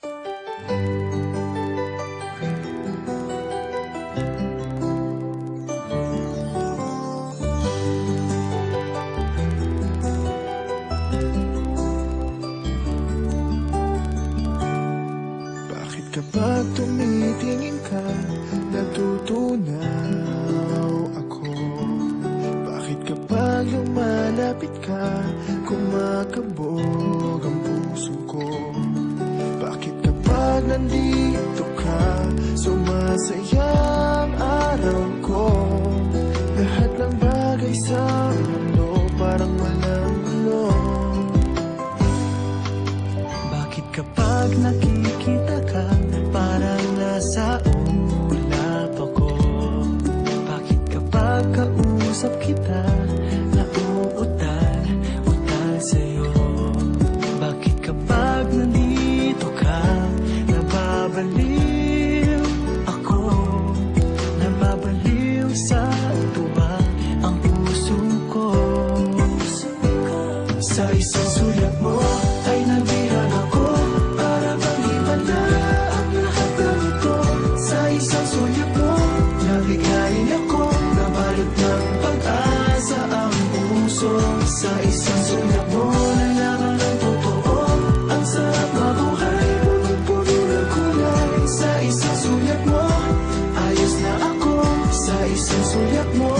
Bakit kapag tumitingin ka, natutunaw ako? Bakit kapag lumalapit ka, kumakabog ang puso ko? Bakit kapag nandito ka, sumasaya ang araw ko? Lahat ng bagay sa mundo parang walang gulo. Bakit kapag nakikita ka, parang nasa ulap ako? Bakit kapag kausap kita, nauutal sa'yo? Bakit kapag nandito ka, nababaliw ako? Nababaliw sa tuwa ang puso ko. Sa isang sulat mo ay nabihan ako, para bang himala ang lahat ng ito. Sa isang sulat mo, nabigayin ako, nabalot ng pag-asa ang puso. Sa isang sulat mo, nalaman ng totoo, ang sarap mabuhay, punong-puno ng kulay. Sa isang sulat mo, ayos na ako. Sa isang sulat mo,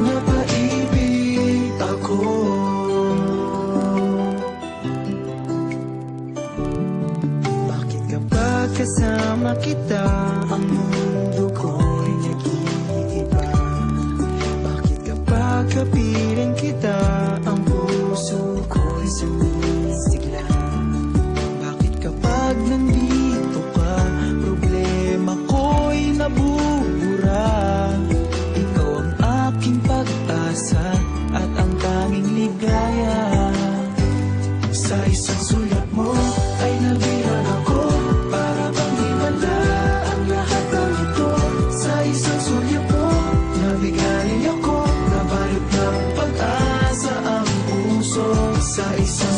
napaibig ako. Bakit kapag kasama kita, ang mundo ko'y nag-iiba? Bakit kapag kapiling kita, ang puso ko'y sumisigla? Bakit kapag nandito ka, problema ko'y nabubura? Ikaw ang aking pag-asa at ang tanging ligaya. Sa isang sulat mo ay nabihan ako, para bang himala ang lahat ng ito. Sa isang sulat mo, nabigayin ako, nabalot ng pag-asa ang puso. Sa isang